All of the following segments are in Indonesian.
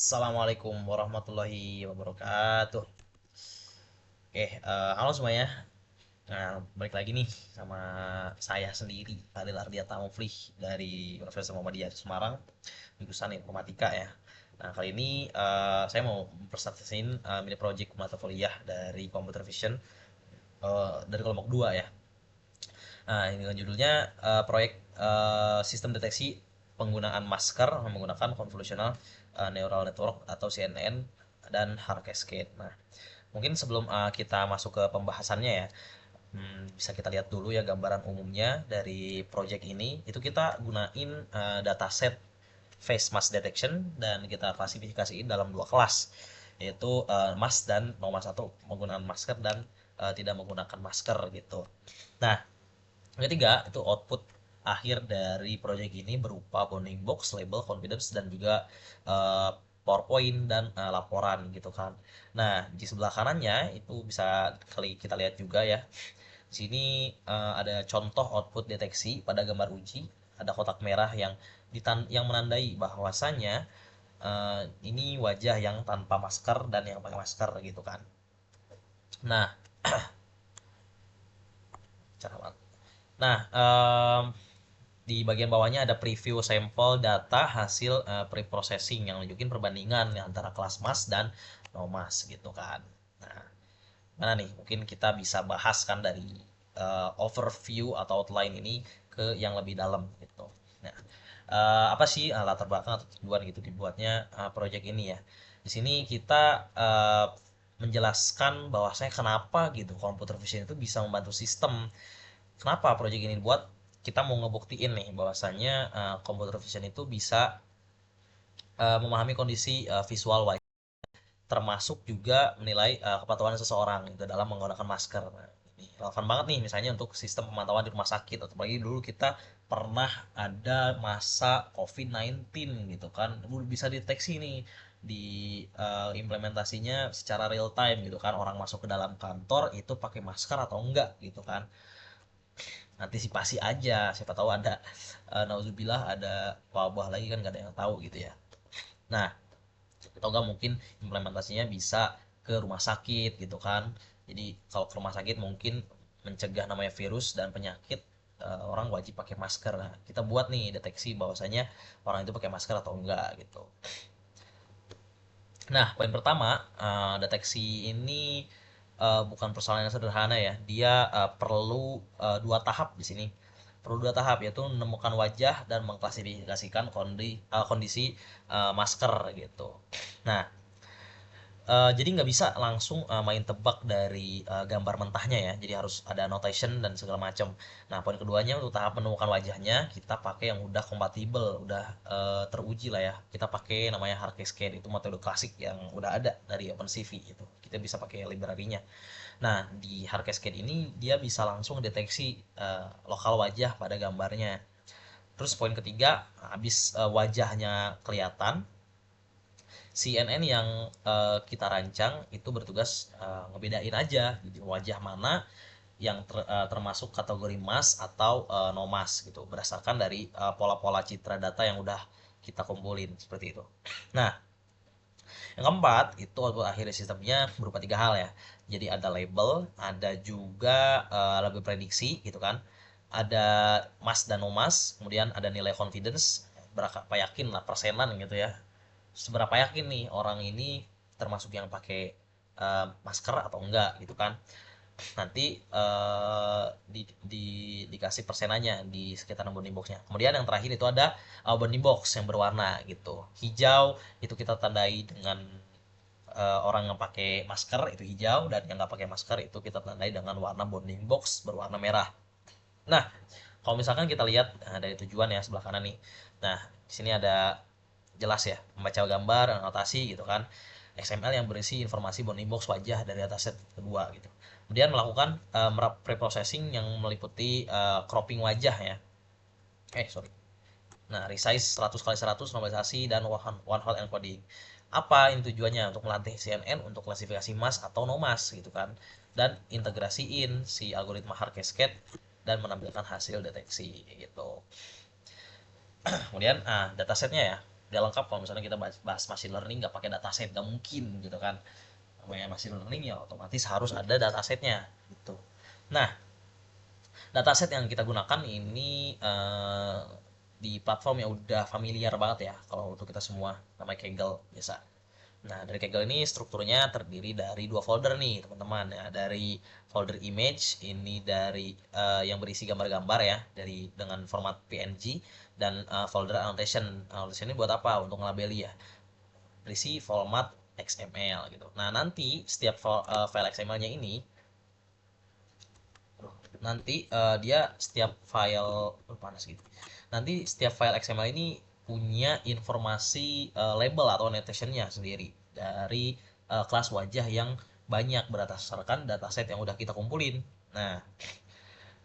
Assalamualaikum warahmatullahi wabarakatuh. Halo semuanya. Nah, balik lagi nih sama saya sendiri, Fadil Ardiata Muflih dari Universitas Muhammadiyah Semarang, jurusan Informatika ya. Nah, kali ini saya mau mempresentasikan mini project mata kuliah dari Computer Vision dari kelompok 2 ya. Nah, ini kan judulnya proyek sistem deteksi penggunaan masker menggunakan convolutional neural network atau CNN dan hard cascade. Nah, mungkin sebelum kita masuk ke pembahasannya ya, bisa kita lihat dulu ya gambaran umumnya dari project ini. Itu kita gunain dataset face mask detection dan kita klasifikasiin dalam dua kelas, yaitu mask dan no mask atau menggunakan masker dan tidak menggunakan masker gitu. Nah, yang ketiga itu output akhir dari project ini berupa bounding box, label, confidence dan juga PowerPoint dan laporan gitu kan. Nah, di sebelah kanannya itu bisa kali kita lihat juga ya. Di sini ada contoh output deteksi pada gambar uji. Ada kotak merah yang menandai bahwasannya ini wajah yang tanpa masker dan yang pakai masker gitu kan. Nah, cara Nah, di bagian bawahnya ada preview sampel data hasil pre-processing yang nunjukin perbandingan antara kelas mas dan no mas gitu kan. Nah, mana nih? Mungkin kita bisa bahas kan dari overview atau outline ini ke yang lebih dalam gitu. Nah, apa sih latar belakang atau tujuan gitu dibuatnya project ini ya? Di sini kita menjelaskan bahwasanya kenapa gitu computer vision itu bisa membantu sistem. Kenapa project ini dibuat? Kita mau ngebuktiin nih bahwasannya computer vision itu bisa memahami kondisi visual wajah, termasuk juga menilai kepatuhan seseorang gitu dalam menggunakan masker. Nah, ini relevan banget nih misalnya untuk sistem pemantauan di rumah sakit, atau apalagi dulu kita pernah ada masa COVID-19 gitu kan, dulu bisa deteksi nih di implementasinya secara real time gitu kan, orang masuk ke dalam kantor itu pakai masker atau enggak gitu kan. Antisipasi aja, siapa tahu ada nauzubillah ada wabah lagi kan gak ada yang tahu gitu ya. Nah, atau enggak mungkin implementasinya bisa ke rumah sakit gitu kan. Jadi kalau ke rumah sakit mungkin mencegah namanya virus dan penyakit, orang wajib pakai masker. Nah, kita buat nih deteksi bahwasanya orang itu pakai masker atau enggak gitu. Nah, poin pertama, deteksi ini bukan persoalan yang sederhana ya. Dia perlu dua tahap di sini. Perlu dua tahap, yaitu menemukan wajah dan mengklasifikasikan kondisi masker gitu. Nah, jadi nggak bisa langsung main tebak dari gambar mentahnya ya. Jadi harus ada annotation dan segala macam. Nah, poin keduanya untuk tahap menemukan wajahnya, kita pakai yang udah kompatibel, udah teruji lah ya. Kita pakai namanya hard cascade, itu metode klasik yang udah ada dari OpenCV itu. Kita bisa pakai library-nya. Nah, di hard cascade ini dia bisa langsung deteksi lokal wajah pada gambarnya. Terus poin ketiga, habis wajahnya kelihatan, CNN yang kita rancang itu bertugas ngebedain aja gitu, wajah mana yang termasuk kategori mas atau no mas gitu, berdasarkan dari pola-pola citra data yang udah kita kumpulin seperti itu. Nah, yang keempat itu output akhir sistemnya berupa tiga hal ya. Jadi ada label, ada juga label prediksi gitu kan, ada mas dan no mas, kemudian ada nilai confidence, berapa yakin lah persenan gitu ya, seberapa yakin nih orang ini termasuk yang pakai masker atau enggak gitu kan. Nanti dikasih persenanya di sekitar bounding boxnya. Kemudian yang terakhir itu ada bounding box yang berwarna gitu. Hijau itu kita tandai dengan orang yang pakai masker itu hijau, dan yang nggak pakai masker itu kita tandai dengan warna bounding box berwarna merah. Nah, kalau misalkan kita lihat dari tujuan ya sebelah kanan nih. Nah, di sini ada jelas ya, membaca gambar, anotasi gitu kan. XML yang berisi informasi bounding box wajah dari dataset kedua gitu. Kemudian melakukan preprocessing yang meliputi cropping wajah ya. Sorry. Nah, resize 100 kali 100, normalisasi dan one hot encoding. Apa ini tujuannya? Untuk melatih CNN untuk klasifikasi mas atau no mas gitu kan. Dan integrasiin si algoritma hard cascade dan menampilkan hasil deteksi gitu. Kemudian datasetnya ya. Udah lengkap kalau misalnya kita bahas machine learning nggak pakai dataset, nggak mungkin gitu kan. Namanya machine learning ya otomatis harus ada datasetnya gitu. Nah, dataset yang kita gunakan ini di platform yang udah familiar banget ya kalau untuk kita semua, namanya Kaggle biasa. Nah, dari Kaggle ini strukturnya terdiri dari dua folder nih, teman-teman ya. Dari folder image ini dari yang berisi gambar-gambar ya, dari dengan format PNG, dan folder annotation. Annotation ini buat apa? Untuk ngelabeli ya. Berisi format XML gitu. Nah, nanti setiap file XML-nya ini nanti dia setiap file panas gitu. Nanti setiap file XML ini punya informasi label atau annotation-nya sendiri dari kelas wajah yang banyak berdasarkan dataset yang udah kita kumpulin. Nah,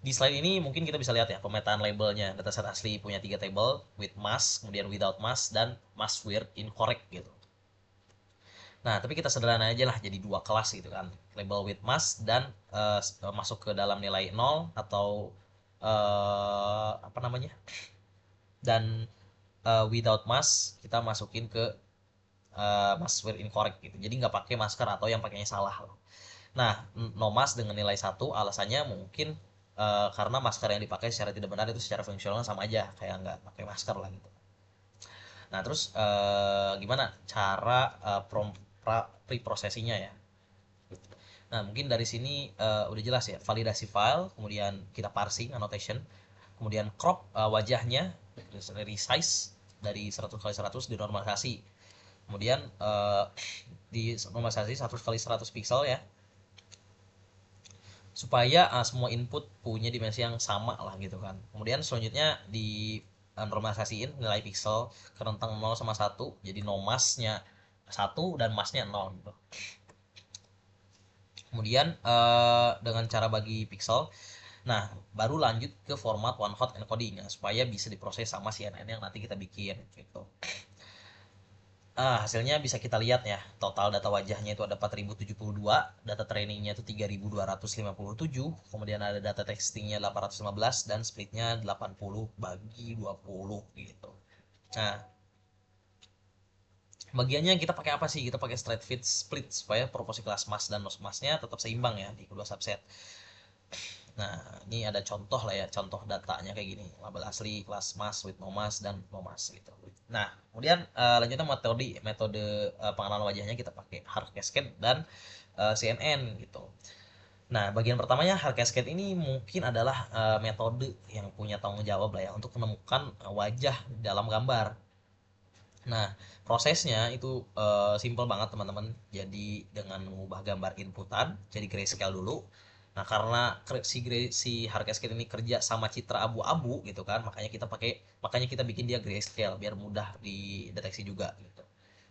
di slide ini mungkin kita bisa lihat ya pemetaan labelnya. Dataset asli punya 3 table, with mask, kemudian without mask, dan mask were incorrect gitu. Nah, tapi kita sederhana aja lah jadi dua kelas gitu kan. Label with mask dan masuk ke dalam nilai 0 atau apa namanya? Dan without mask kita masukin ke mask were incorrect gitu. Jadi nggak pakai masker atau yang pakainya salah. Nah, no mask dengan nilai 1 alasannya mungkin karena masker yang dipakai secara tidak benar itu secara fungsional sama aja kayak nggak pakai masker lah gitu. Nah, terus gimana cara preprocessingnya ya? Nah, mungkin dari sini udah jelas ya, validasi file, kemudian kita parsing annotation, kemudian crop wajahnya, resize dari 100 kali 100 dinormalisasi. Kemudian di normalisasi 100 kali 100 pixel ya. Supaya semua input punya dimensi yang sama lah gitu kan. Kemudian selanjutnya di normalisasiin nilai pixel ke rentang 0 sama 1, jadi no masknya 1 dan masknya 0 gitu. Kemudian dengan cara bagi pixel, nah baru lanjut ke format one hot encoding ya, supaya bisa diproses sama CNN yang nanti kita bikin gitu. Hasilnya bisa kita lihat ya, total data wajahnya itu ada 4072, data trainingnya itu 3257, kemudian ada data textingnya 815, dan splitnya 80 bagi 20 gitu. Nah, bagiannya kita pakai apa sih? Kita pakai straight fit split supaya proporsi kelas mass dan nos massnya tetap seimbang ya di kedua subset. Nah, ini ada contoh lah ya, contoh datanya kayak gini. Label asli, kelas mass, with no mass, dan no mass gitu. Nah, kemudian lanjutnya metode pengenalan wajahnya kita pakai hard cascade dan CNN gitu. Nah, bagian pertamanya hard cascade ini mungkin adalah metode yang punya tanggung jawab lah ya untuk menemukan wajah dalam gambar. Nah, prosesnya itu simple banget teman-teman. Jadi dengan mengubah gambar inputan jadi grayscale dulu. Nah, karena si hard cascade ini kerja sama citra abu-abu gitu kan, makanya kita bikin dia grayscale biar mudah dideteksi juga gitu.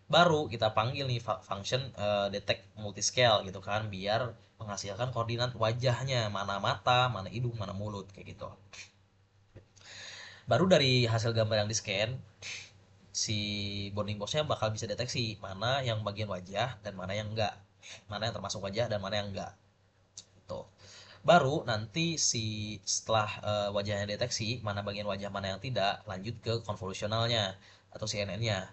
Baru kita panggil nih function detect multiscale gitu kan, biar menghasilkan koordinat wajahnya, mana mata, mana hidung, mana mulut kayak gitu. Baru dari hasil gambar yang di scan, si bounding boxnya bakal bisa deteksi mana yang bagian wajah dan mana yang enggak, mana yang termasuk wajah dan mana yang enggak gitu. Baru nanti setelah wajahnya deteksi mana bagian wajah mana yang tidak, lanjut ke konvolusionalnya atau CNN-nya.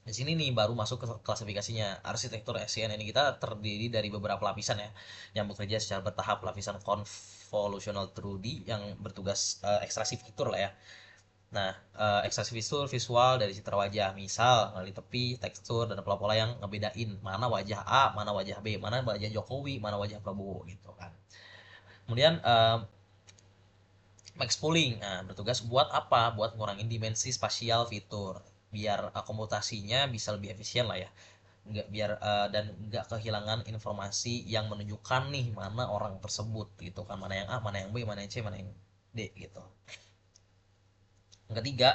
Di sini nih baru masuk ke klasifikasinya. Arsitektur CNN kita terdiri dari beberapa lapisan ya, yang bekerja secara bertahap. Lapisan convolutional 2D yang bertugas ekstraksi fitur lah ya. Nah, ekstraksi visual dari citra wajah, misal melalui tepi, tekstur, dan pola-pola yang ngebedain mana wajah A, mana wajah B, mana wajah Jokowi, mana wajah Prabowo gitu kan. Kemudian max pooling, nah, bertugas buat apa? Buat ngurangin dimensi spasial fitur, biar komputasinya bisa lebih efisien lah ya. Dan nggak kehilangan informasi yang menunjukkan nih mana orang tersebut gitu kan, mana yang A, mana yang B, mana yang C, mana yang D gitu. Yang ketiga,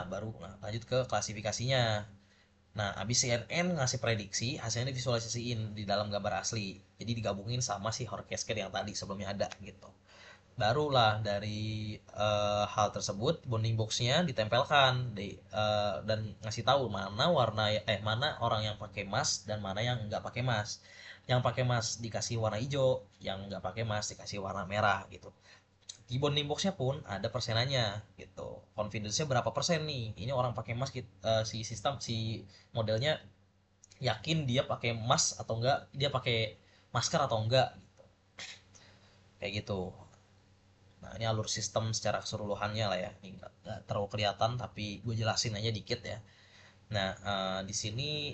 baru lanjut ke klasifikasinya. Nah, abis CNN ngasih prediksi, hasilnya divisualisasiin di dalam gambar asli. Jadi digabungin sama si hard cascade yang tadi sebelumnya ada gitu. Barulah dari hal tersebut bounding boxnya ditempelkan dan ngasih tahu mana orang yang pakai mask dan mana yang nggak pakai mask. Yang pakai mask dikasih warna hijau, yang nggak pakai mask dikasih warna merah gitu. Di bounding boxnya pun ada persenannya gitu. Confidence-nya berapa persen nih? Ini orang pakai mask, si sistem si modelnya yakin dia pakai mask atau enggak, dia pakai masker atau enggak gitu. Kayak gitu. Nah, ini alur sistem secara keseluruhannya lah ya. Ini nggak terlalu kelihatan tapi gue jelasin aja dikit ya. Nah, di sini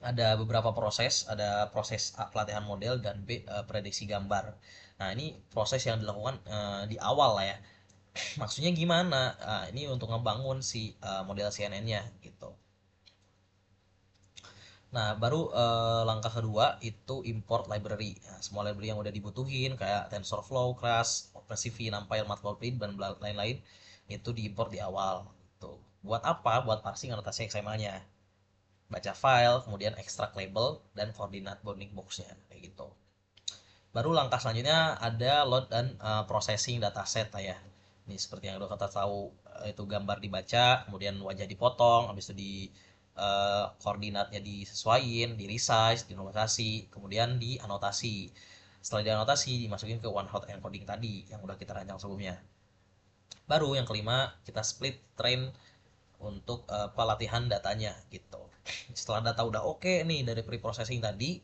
ada beberapa proses, ada proses A, pelatihan model, dan B, prediksi gambar. Nah, ini proses yang dilakukan di awal lah ya. Maksudnya gimana? Ini untuk ngebangun si model CNN-nya gitu. Nah, baru langkah kedua itu import library. Nah, semua library yang udah dibutuhin kayak TensorFlow, Keras, OpenCV, NumPy, Matplotlib, dan lain-lain itu diimport di awal. Tuh. Buat apa? Buat parsing anotasi XML-nya. Baca file, kemudian ekstrak label dan koordinat bounding box-nya kayak gitu. Baru langkah selanjutnya ada load dan processing dataset lah ya. Ini seperti yang udah kita tahu, itu gambar dibaca, kemudian wajah dipotong, habis itu di koordinatnya disesuaikan, di resize, dinormalisasi, kemudian dianotasi. Setelah dianotasi dimasukin ke one hot encoding tadi yang udah kita rancang sebelumnya. Baru yang kelima kita split train untuk pelatihan datanya gitu. Setelah data udah oke nih dari pre-processing tadi,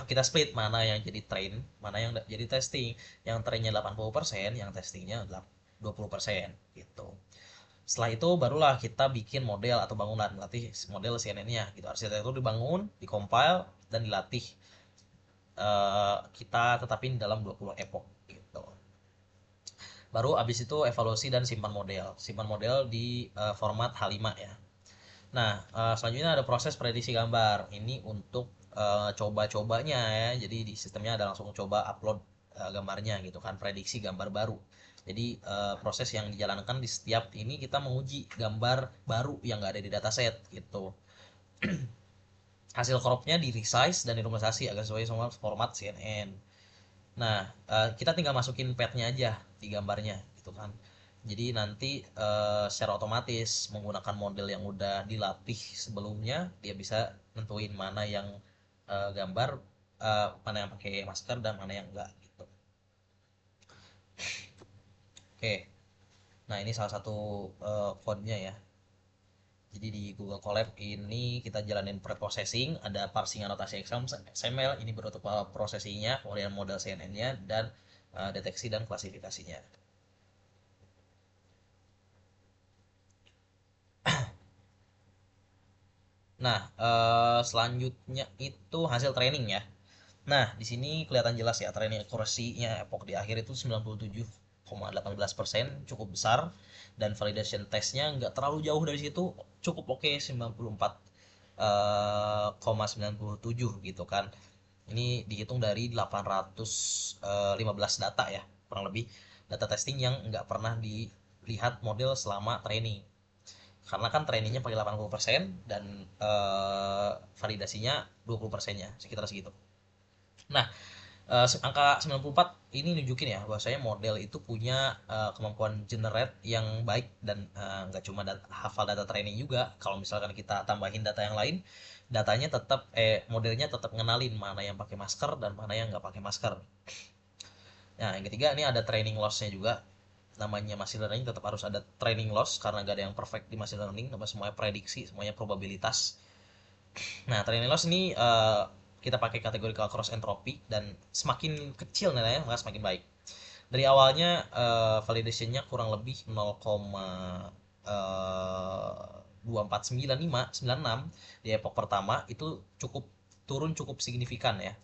kita split mana yang jadi train, mana yang jadi testing. Yang trainnya 80%, yang testingnya 20% gitu. Setelah itu barulah kita bikin model atau bangunan, latih model CNN-nya gitu. Arsitektur dibangun, dikompile, dan dilatih. Kita tetapin dalam 20 epoch gitu. Baru abis itu evaluasi dan simpan model. Simpan model di format H5 ya. Nah, selanjutnya ada proses prediksi gambar. Ini untuk coba-cobanya ya. Jadi di sistemnya ada langsung coba upload gambarnya gitu kan, prediksi gambar baru. Jadi proses yang dijalankan di setiap ini kita menguji gambar baru yang nggak ada di dataset gitu. Hasil cropnya di resize dan dinormalisasi agar sesuai sama format CNN. Nah, kita tinggal masukin petnya aja di gambarnya gitu kan. Jadi nanti secara otomatis menggunakan model yang udah dilatih sebelumnya, dia bisa nentuin mana yang gambar, mana yang pakai masker dan mana yang enggak gitu. Oke. Nah, ini salah satu code-nya ya. Jadi di Google Colab ini kita jalanin pre-processing, ada parsing anotasi XML, ini berutup processingnya, kemudian model CNN-nya, dan deteksi dan klasifikasinya. Nah, selanjutnya itu hasil training ya. Nah, di sini kelihatan jelas ya training accuracy-nya epoch di akhir itu 97,18%, cukup besar, dan validation testnya nggak terlalu jauh dari situ, cukup oke, 94,97 gitu kan. Ini dihitung dari 815 data ya, kurang lebih data testing yang nggak pernah dilihat model selama training. Karena kan trainingnya pakai 80% dan validasinya 20%-nya, sekitar segitu. Nah, angka 94 ini nunjukin ya bahwasanya model itu punya kemampuan generate yang baik, dan nggak cuma hafal data training juga. Kalau misalkan kita tambahin data yang lain, datanya tetap modelnya tetap ngenalin mana yang pakai masker dan mana yang nggak pakai masker. Nah, yang ketiga ini ada training loss-nya juga. Namanya machine learning tetap harus ada training loss karena gak ada yang perfect di machine learning, tapi semuanya prediksi, semuanya probabilitas. Nah, training loss ini kita pakai kategori cross entropy, dan semakin kecil nilainya maka semakin baik. Dari awalnya validationnya kurang lebih 0,2499596 di epoch pertama, itu cukup turun cukup signifikan ya,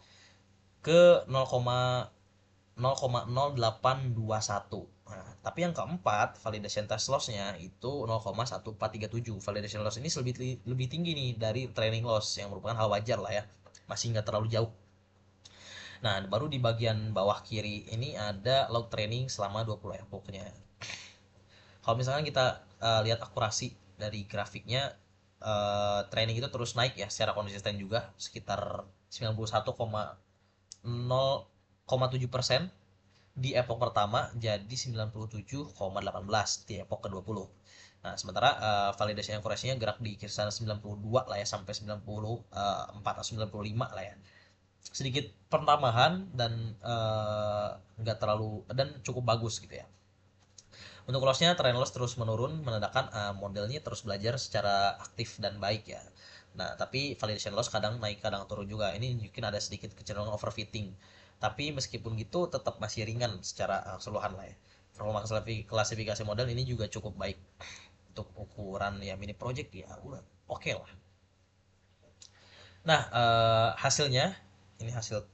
ke 0,0821. Nah, tapi yang keempat, validation test loss-nya itu 0,1437. Validation loss ini lebih tinggi nih dari training loss, yang merupakan hal wajar lah ya. Masih nggak terlalu jauh. Nah, baru di bagian bawah kiri ini ada log training selama 20 epochnya. Kalau misalkan kita lihat akurasi dari grafiknya, training itu terus naik ya secara konsisten juga, sekitar 91,0,7% di epoch pertama, jadi 97,18 di epoch ke-20. Nah, sementara validasi akurasinya gerak di kisaran 92 lah ya, sampai 94 atau 95 lah ya. sedikit pertambahan dan nggak terlalu dan cukup bagus gitu ya. Untuk lossnya, trend loss terus menurun, menandakan modelnya terus belajar secara aktif dan baik ya. Nah, tapi validation loss kadang naik, kadang turun juga. Ini mungkin ada sedikit kecenderungan overfitting. Tapi meskipun gitu, tetap masih ringan secara keseluruhan lah ya. Performa klasifikasi model ini juga cukup baik untuk ukuran ya mini project ya, udah oke lah. Nah, hasilnya ini hasil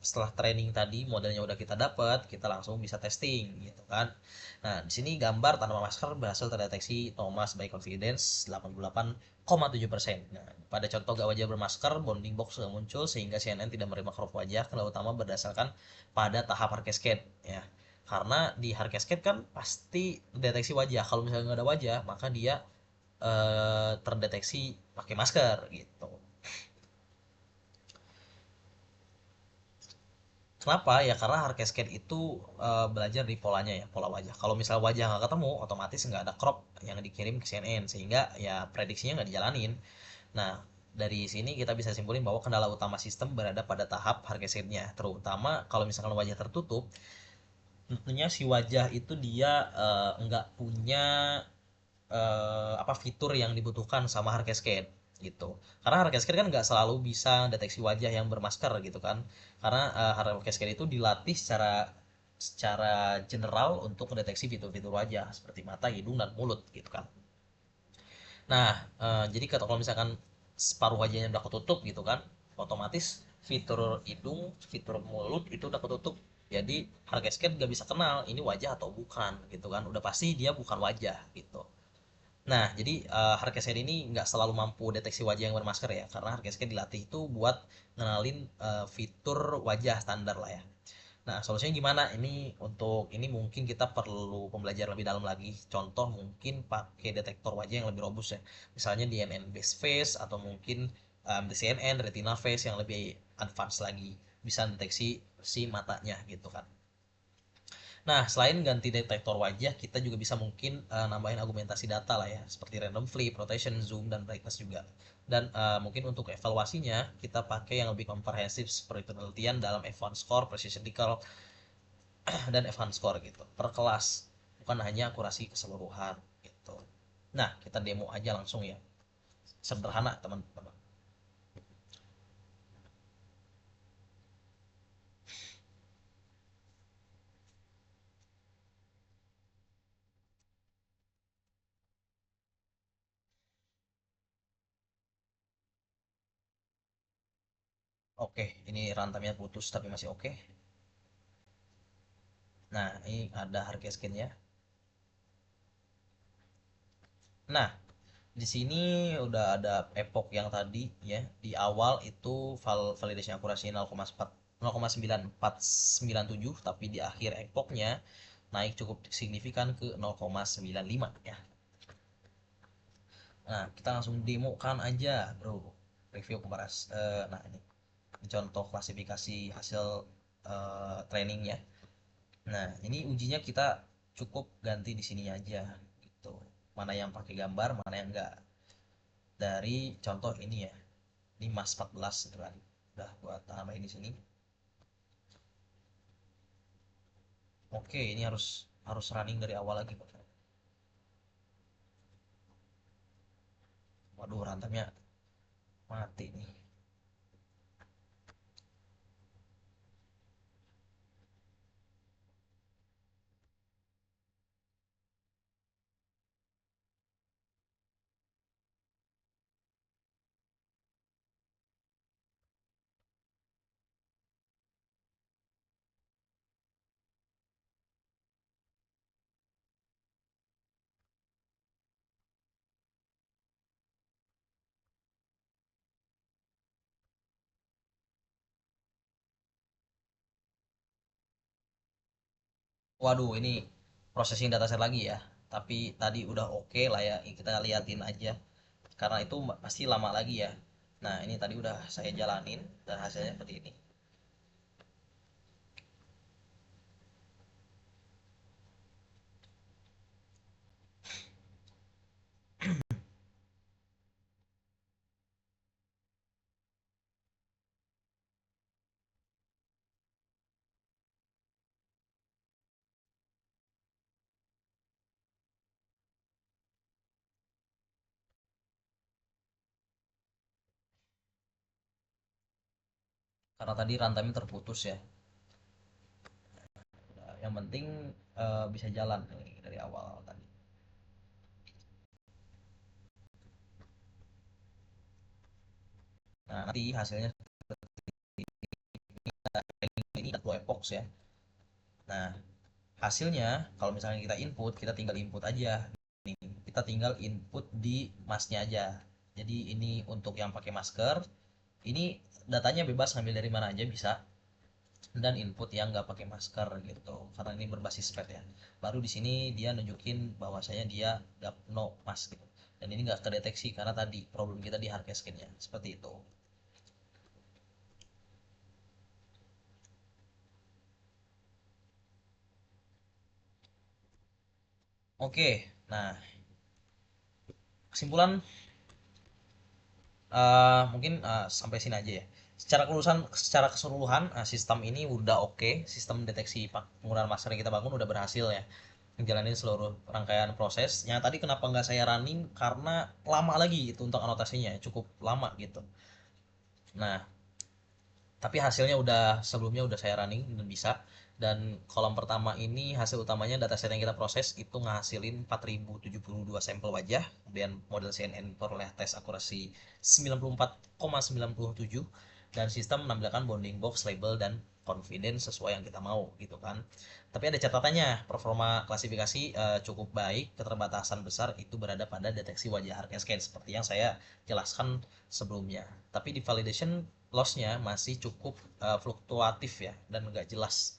setelah training tadi modelnya udah kita dapat, kita langsung bisa testing gitu kan. Nah, di sini gambar tanpa masker berhasil terdeteksi Thomas by confidence 88,7%. Nah, pada contoh gak wajah bermasker, bounding box sudah muncul sehingga CNN tidak menerima crop wajah, kendala utama berdasarkan pada tahap hard cascade ya. Karena di hard cascade kan pasti deteksi wajah. Kalau misalnya nggak ada wajah, maka dia terdeteksi pakai masker gitu. Kenapa? Ya karena hard cascade itu belajar di polanya ya, pola wajah. Kalau misal wajah nggak ketemu, otomatis nggak ada crop yang dikirim ke CNN, sehingga ya prediksinya nggak dijalanin. Nah, dari sini kita bisa simpulin bahwa kendala utama sistem berada pada tahap hard cascade-nya, terutama kalau misalkan wajah tertutup, tentunya si wajah itu dia nggak punya apa fitur yang dibutuhkan sama hard cascade gitu. Karena hard cascade kan nggak selalu bisa deteksi wajah yang bermasker gitu kan. Karena hard cascade itu dilatih secara secara general untuk mendeteksi fitur-fitur wajah seperti mata, hidung, dan mulut gitu kan. Nah, jadi kalau misalkan separuh wajahnya udah ketutup gitu kan, otomatis fitur hidung, fitur mulut itu udah ketutup. Jadi hard cascade nggak bisa kenal ini wajah atau bukan gitu kan. Udah pasti dia bukan wajah gitu. Nah, jadi Hardcascade ini nggak selalu mampu deteksi wajah yang bermasker ya, karena Hardcascade dilatih itu buat ngenalin fitur wajah standar lah ya. Nah, solusinya gimana? Ini untuk ini mungkin kita perlu pembelajaran lebih dalam lagi. Contoh mungkin pakai detektor wajah yang lebih robust ya. Misalnya DNN based face atau mungkin CNN retina face yang lebih advance lagi, bisa deteksi si matanya gitu kan. Nah, selain ganti detektor wajah, kita juga bisa mungkin nambahin argumentasi data lah ya, seperti random flip, rotation, zoom, dan brightness juga. Dan mungkin untuk evaluasinya, kita pakai yang lebih komprehensif seperti penelitian dalam F1 score, precision decal, dan F1 score gitu, per kelas. Bukan hanya akurasi keseluruhan gitu. Nah, kita demo aja langsung ya. Sederhana, teman-teman. Oke, ini rantamnya putus tapi masih oke. Nah, ini ada harga skin-nya. Nah, di sini udah ada epoch yang tadi ya. Di awal itu validation akurasi 0,947 tapi di akhir epochnya naik cukup signifikan ke 0,95 ya. Nah, kita langsung demokan aja, Bro. Review komparasi. Nah, ini contoh klasifikasi hasil trainingnya. Nah, ini ujinya kita cukup ganti di sini aja gitu. Mana yang pakai gambar, mana yang enggak. Dari contoh ini ya, ini mas 14 gitu kan, udah buat tambahin di sini. Oke, ini harus harus running dari awal lagi Pak. Waduh, rantamnya mati nih. Waduh, ini processing dataset lagi ya, tapi tadi udah oke lah ya, kita liatin aja karena itu pasti lama lagi ya. Nah, ini tadi udah saya jalanin dan hasilnya seperti ini. karena tadi rantai terputus ya. Nah, yang penting bisa jalan nih dari awal tadi. Nah, nanti hasilnya ini ada dua epox ya. Nah, hasilnya kalau misalnya kita input, kita tinggal input aja. Nih, kita tinggal input di masnya aja. Jadi ini untuk yang pakai masker, ini datanya bebas ngambil dari mana aja bisa, dan input yang nggak pakai masker gitu karena ini berbasis pet ya. Baru di sini dia nunjukin bahwasanya dia nggak no mask gitu, dan ini nggak terdeteksi karena tadi problem kita di hardcase scan-nya seperti itu. Oke, nah kesimpulan mungkin sampai sini aja ya. Secara keseluruhan sistem ini udah oke. Sistem deteksi penggunaan masker yang kita bangun udah berhasil ya menjalani seluruh rangkaian proses. Yang tadi kenapa nggak saya running karena lama lagi itu untuk anotasinya, cukup lama gitu. Nah, tapi hasilnya udah sebelumnya udah saya running dan bisa. Dan kolom pertama ini hasil utamanya dataset yang kita proses itu ngasilin 4072 sampel wajah, kemudian model CNN peroleh tes akurasi 94,97, dan sistem menampilkan bounding box label dan confidence sesuai yang kita mau gitu kan. Tapi ada catatannya, performa klasifikasi cukup baik, keterbatasan besar itu berada pada deteksi wajah hardware scan seperti yang saya jelaskan sebelumnya. Tapi di validation lossnya masih cukup fluktuatif ya dan nggak jelas.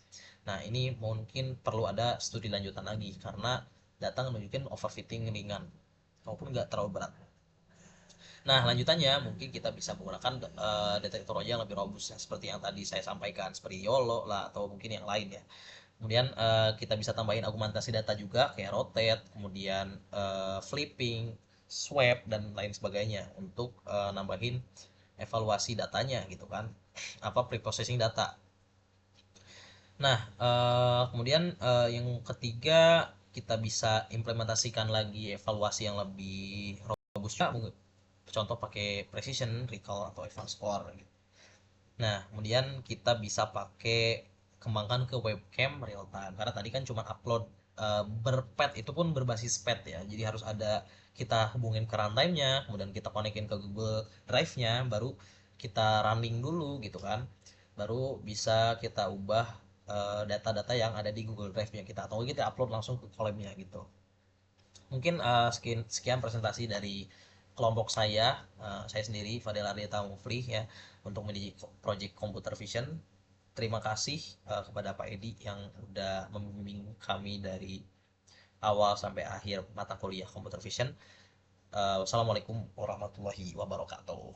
Nah, ini mungkin perlu ada studi lanjutan lagi karena data menunjukkan overfitting ringan maupun nggak terlalu berat. Nah, lanjutannya mungkin kita bisa menggunakan detektor wajah yang lebih robust ya, seperti yang tadi saya sampaikan, seperti YOLO lah atau mungkin yang lain ya. Kemudian kita bisa tambahin augmentasi data juga kayak rotate, kemudian flipping, swap dan lain sebagainya untuk nambahin evaluasi datanya gitu kan. Apa preprocessing data. Nah, kemudian yang ketiga kita bisa implementasikan lagi evaluasi yang lebih robust juga, contoh pakai precision recall atau advanced score gitu. Nah, kemudian kita bisa pakai kembangkan ke webcam real time karena tadi kan cuma upload berpet itu pun berbasis pet ya. Jadi harus ada kita hubungin ke runtime-nya, kemudian kita konekin ke Google Drive-nya, baru kita running dulu gitu kan. Baru bisa kita ubah data-data yang ada di Google Drive-nya kita atau kita upload langsung ke kolemnya gitu. Mungkin sekian presentasi dari kelompok saya sendiri Fadel Ardita Mufli ya untuk menjadi project computer vision. Terima kasih kepada Pak Edi yang udah membimbing kami dari awal sampai akhir mata kuliah computer vision. Wassalamualaikum warahmatullahi wabarakatuh.